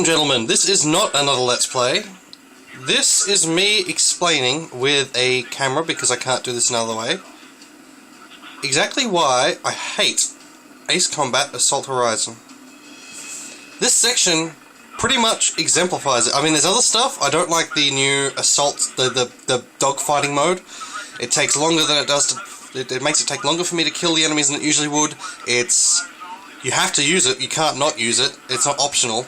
Gentlemen, this is not another Let's Play. This is me explaining with a camera, because I can't do this another way, exactly why I hate Ace Combat Assault Horizon. This section pretty much exemplifies it. I mean, there's other stuff. I don't like the new assault, the dogfighting mode. It takes longer than it does to... It makes it take longer for me to kill the enemies than it usually would. You have to use it, you can't not use it. It's not optional.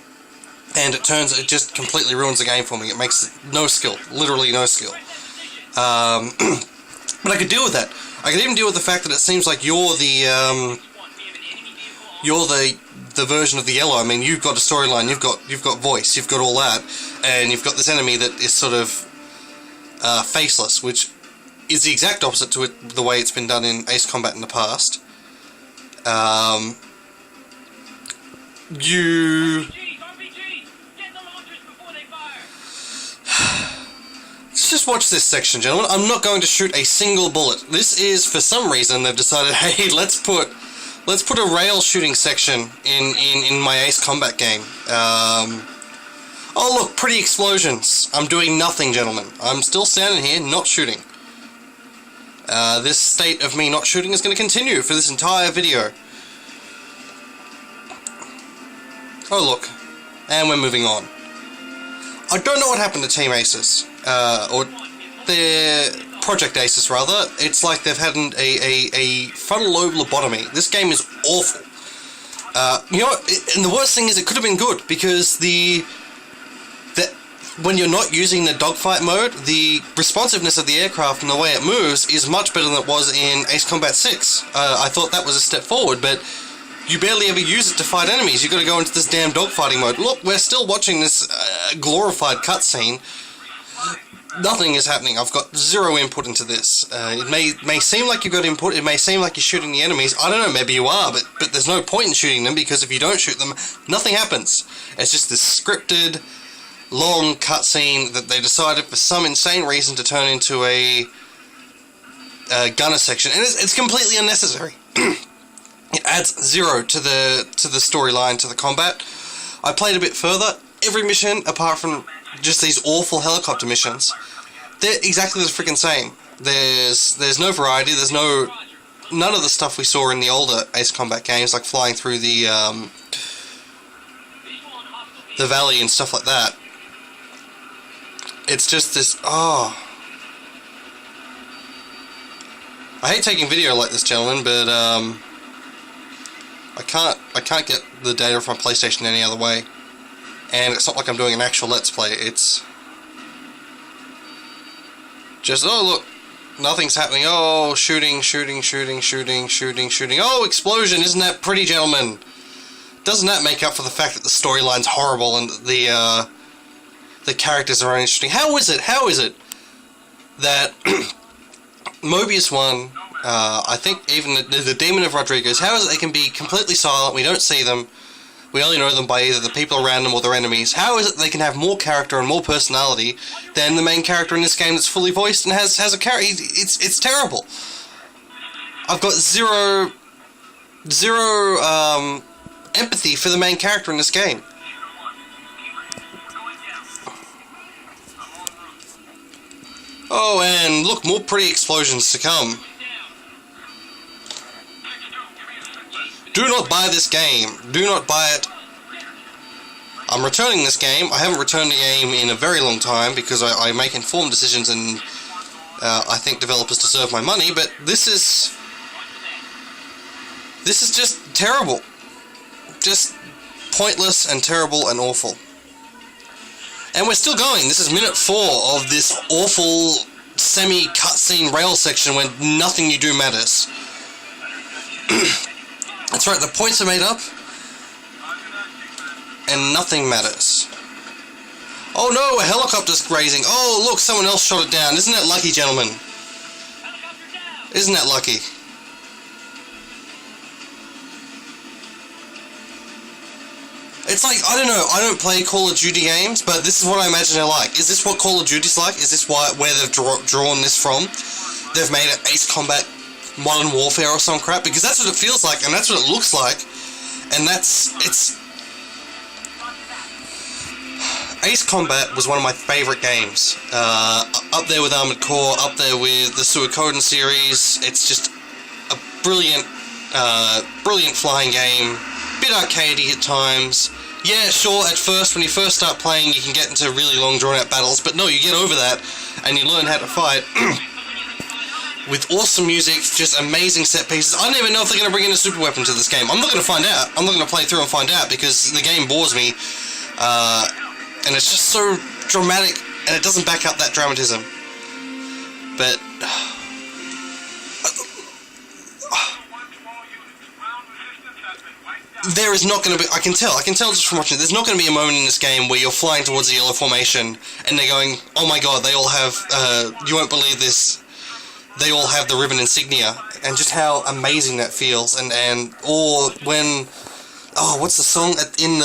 And it just completely ruins the game for me. It makes no skill, literally no skill. But I could deal with that. I could even deal with the fact that it seems like you're the version of the yellow. I mean, you've got a storyline, you've got voice, you've got all that, and you've got this enemy that is sort of faceless, which is the exact opposite to the way it's been done in Ace Combat in the past. Let's just watch this section, gentlemen. I'm not going to shoot a single bullet. This is, for some reason, they've decided, hey, let's put a rail shooting section in my Ace Combat game. Oh look, pretty explosions. I'm doing nothing, gentlemen. I'm still standing here, not shooting. This state of me not shooting is going to continue for this entire video. Oh look, and we're moving on. I don't know what happened to Team Aces, or their Project Aces rather. It's like they've had a frontal lobe lobotomy. This game is awful. You know what, and the worst thing is it could have been good, because when you're not using the dogfight mode, the responsiveness of the aircraft and the way it moves is much better than it was in Ace Combat 6. I thought that was a step forward, but you barely ever use it to fight enemies. You've got to go into this damn dogfighting mode. Look, we're still watching this glorified cutscene. Nothing is happening. I've got zero input into this. It may seem like you've got input, it may seem like you're shooting the enemies. I don't know, maybe you are, but there's no point in shooting them, because if you don't shoot them, nothing happens. It's just this scripted, long cutscene that they decided for some insane reason to turn into a gunner section, and it's completely unnecessary. It adds zero to the storyline, to the combat. I played a bit further. Every mission, apart from just these awful helicopter missions, they're exactly the freaking same. There's no variety. There's none of the stuff we saw in the older Ace Combat games, like flying through the valley and stuff like that. It's just this. Oh, I hate taking video like this, gentlemen, but I can't get the data from my PlayStation any other way, and it's not like I'm doing an actual Let's Play. It's just, oh look, nothing's happening. Oh, shooting. Oh, explosion! Isn't that pretty, gentlemen? Doesn't that make up for the fact that the storyline's horrible and the characters are uninteresting? How is it that Mobius 1, I think even the Demon of Rodriguez, how is it they can be completely silent, we don't see them, we only know them by either the people around them or their enemies? How is it they can have more character and more personality than the main character in this game that's fully voiced and has a character? It's terrible. I've got zero empathy for the main character in this game. Oh, and look, more pretty explosions to come. Do not buy this game. Do not buy it. I'm returning this game. I haven't returned the game in a very long time, because I make informed decisions, and I think developers deserve my money, but this is just terrible. Just pointless and terrible and awful. And we're still going. This is minute 4 of this awful semi-cutscene rail section where nothing you do matters. That's right, the points are made up, and nothing matters. Oh no, a helicopter's grazing. Oh look, someone else shot it down. Isn't that lucky, gentlemen? Isn't that lucky? It's like, I don't know, I don't play Call of Duty games, but this is what I imagine they're like. Is this what Call of Duty's like? Is this where they've drawn this from? They've made it Ace Combat Modern Warfare or some crap? Because that's what it feels like, and that's what it looks like, and it's Ace Combat was one of my favourite games. Up there with Armored Core, up there with the Suikoden series. It's just a brilliant, brilliant flying game. Bit arcadey at times. Yeah, sure, at first, when you first start playing, you can get into really long, drawn-out battles, but no, you get over that, and you learn how to fight. With awesome music, just amazing set pieces. I don't even know if they're going to bring in a super weapon to this game. I'm not going to find out. I'm not going to play through and find out, because the game bores me. And it's just so dramatic, and it doesn't back up that dramatism. But... there is not going to be... I can tell just from watching it, there's not going to be a moment in this game where you're flying towards the yellow formation, and they're going, oh my god, they all have... you won't believe this. They all have the ribbon insignia, and just how amazing that feels, or when... oh, what's the song in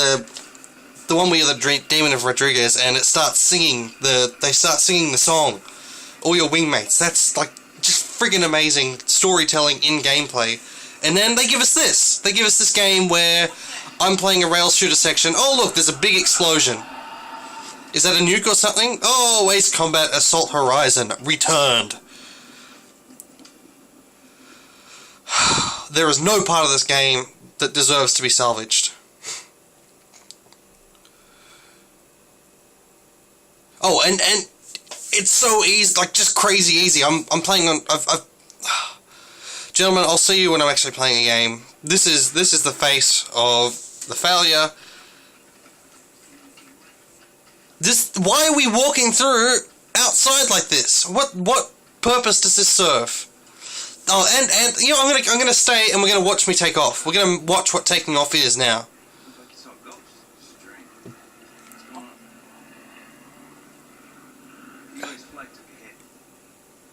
the one where you're the Demon of Rodriguez, and it starts singing, they start singing the song, all your wingmates. That's, like, just friggin' amazing storytelling in gameplay. And then they give us this. They give us this game where I'm playing a rail shooter section. Oh, look, there's a big explosion. Is that a nuke or something? Oh, Ace Combat Assault Horizon returned. There is no part of this game that deserves to be salvaged. Oh, and it's so easy, like, just crazy easy. I'm playing on... Gentlemen, I'll see you when I'm actually playing a game. This is the face of the failure. Why are we walking through outside like this? What purpose does this serve? Oh, and you know, I'm gonna stay, and we're gonna watch me take off. We're gonna watch what taking off is now.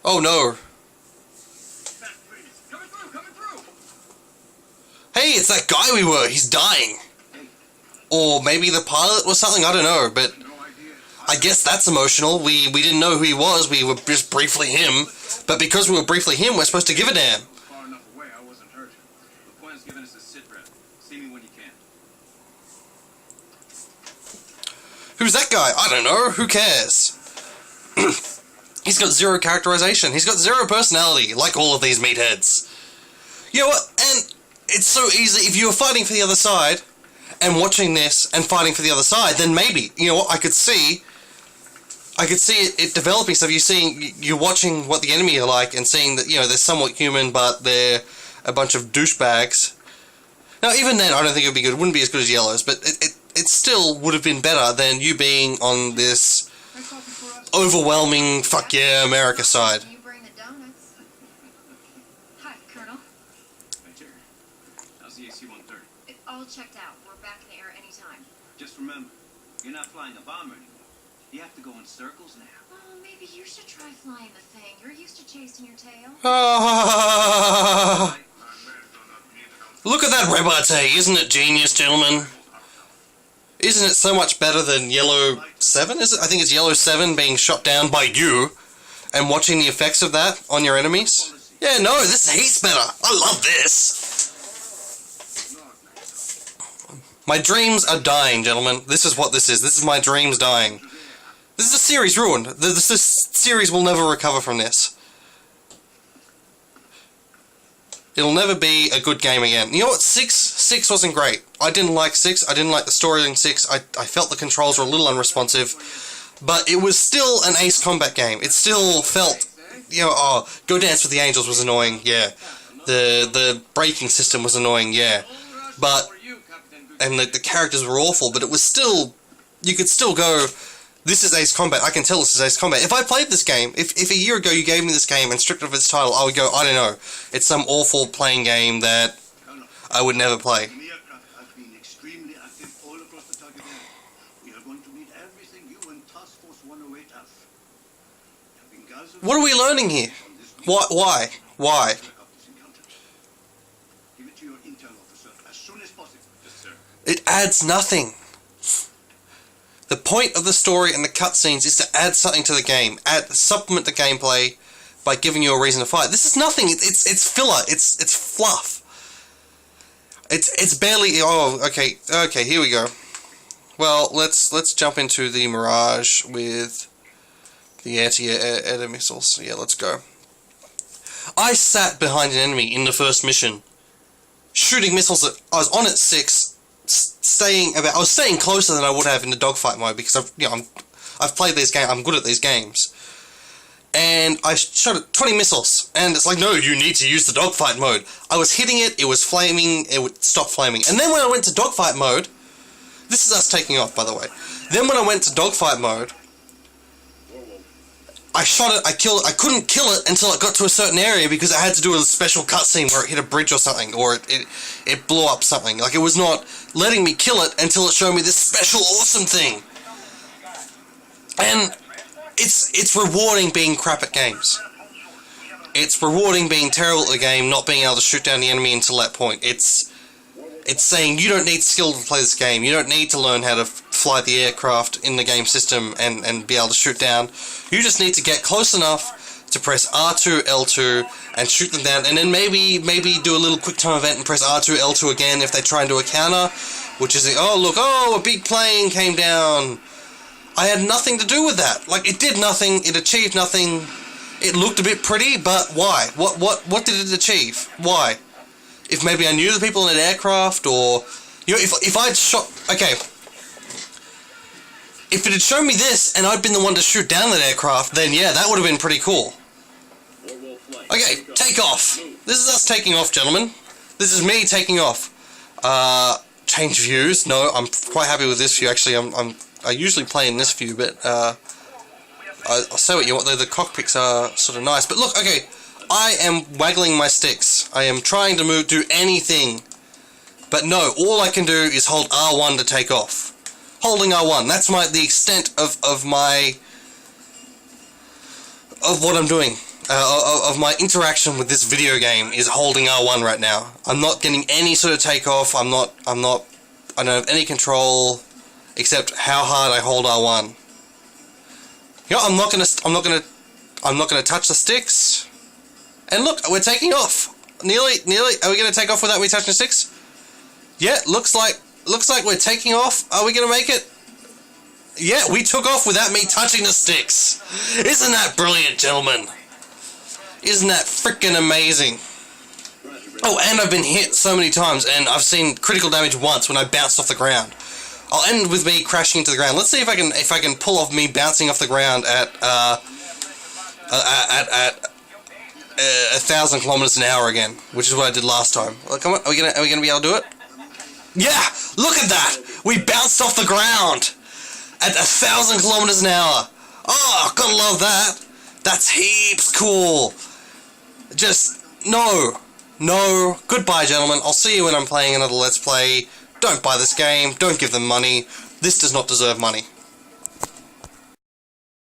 Oh no. Hey, it's that guy we were. He's dying. Or maybe the pilot or something. I don't know, but I guess that's emotional. We didn't know who he was. We were just briefly him. But because we were briefly him, we're supposed to give a damn. Far enough away, I wasn't hurt. The point is giving us a sit rep. See me when you can. Who's that guy? I don't know. Who cares? He's got zero characterization. He's got zero personality, like all of these meatheads. You know what? And it's so easy. If you were fighting for the other side, and watching this, and fighting for the other side, then maybe, you know what, I could see it developing stuff. You're watching what the enemy are like, and seeing that, you know, they're somewhat human, but they're a bunch of douchebags. Now, even then, I don't think it would be good. It wouldn't be as good as Yellow's, but it still would have been better than you being on this overwhelming, fuck yeah, America side. You bring the donuts. Hi, Colonel. Major, how's the AC-130? It's all checked out. We're back in the air anytime. Just remember, you're not flying a bomber anymore. You have to go in circles now. Oh, maybe you should try flying the thing. You're used to chasing your tail. Look at that repartee. Isn't it genius, gentlemen? Isn't it so much better than Yellow 7? Is it? I think it's Yellow 7 being shot down by you and watching the effects of that on your enemies. Yeah, no, this is heaps better. I love this. My dreams are dying, gentlemen. This is what this is. This is my dreams dying. This is a series ruined. This series will never recover from this. It'll never be a good game again. You know what? 6 wasn't great. I didn't like 6. I didn't like the story in 6. I felt the controls were a little unresponsive. But it was still an Ace Combat game. It still felt, you know, oh, Go Dance with the Angels was annoying, yeah. The braking system was annoying, yeah. But, and the characters were awful, but it was still, you could still go, this is Ace Combat. I can tell this is Ace Combat. If I played this game, if a year ago you gave me this game and stripped it of its title, I would go, I don't know. It's some awful playing game that I would never play. What are we learning here? Why? It adds nothing. The point of the story and the cutscenes is to add something to the game, supplement the gameplay by giving you a reason to fight. This is nothing. It's filler. It's fluff. It's barely. Oh, okay. Here we go. Well, let's jump into the Mirage with the anti-air missiles. Yeah, let's go. I sat behind an enemy in the first mission, shooting missiles at. I was on at 6, I was staying closer than I would have in the dogfight mode because I've played these games. I'm good at these games. And I shot at 20 missiles, and it's like, no, you need to use the dogfight mode. I was hitting it, it was flaming, it would stop flaming. And then when I went to dogfight mode, this is us taking off, by the way. Then when I went to dogfight mode, I shot it, I killed it, I couldn't kill it until it got to a certain area because I had to do a special cutscene where it hit a bridge or something, or it blew up something. Like, it was not letting me kill it until it showed me this special awesome thing. And it's rewarding being crap at games. It's rewarding being terrible at the game, not being able to shoot down the enemy until that point. It's saying you don't need skill to play this game. You don't need to learn how to fly the aircraft in the game system and be able to shoot down. You just need to get close enough to press R2, L2 and shoot them down, and then maybe do a little quick time event and press R2, L2 again if they try and do a counter, which is oh look, oh, a big plane came down. I had nothing to do with that. Like, it did nothing, it achieved nothing. It looked a bit pretty, but why? What did it achieve? Why? If maybe I knew the people in an aircraft, or if I'd shot, okay, if it had shown me this and I'd been the one to shoot down that aircraft, then yeah, that would have been pretty cool. Okay, take off. This is us taking off, gentlemen. This is me taking off. Change views. No, I'm quite happy with this view. Actually, I usually play in this view, but I'll say what you want. The cockpits are sort of nice, but look, okay. I am waggling my sticks. I am trying to do anything. But no, all I can do is hold R1 to take off. Holding R1, that's the extent of what I'm doing. Of my interaction with this video game is holding R1 right now. I'm not getting any sort of takeoff. I don't have any control except how hard I hold R1. You know, I'm not gonna touch the sticks. And look, we're taking off. Nearly. Are we going to take off without me touching the sticks? Yeah, looks like we're taking off. Are we going to make it? Yeah, we took off without me touching the sticks. Isn't that brilliant, gentlemen? Isn't that freaking amazing? Oh, and I've been hit so many times, and I've seen critical damage once when I bounced off the ground. I'll end with me crashing into the ground. Let's see if I can pull off me bouncing off the ground at 1,000 kilometers an hour again, which is what I did last time. Well, come on, are we gonna be able to do it? Yeah, look at that. We bounced off the ground at 1,000 kilometers an hour. Oh, gotta love that. That's heaps cool. Just no. Goodbye, gentlemen. I'll see you when I'm playing another Let's Play. Don't buy this game. Don't give them money. This does not deserve money.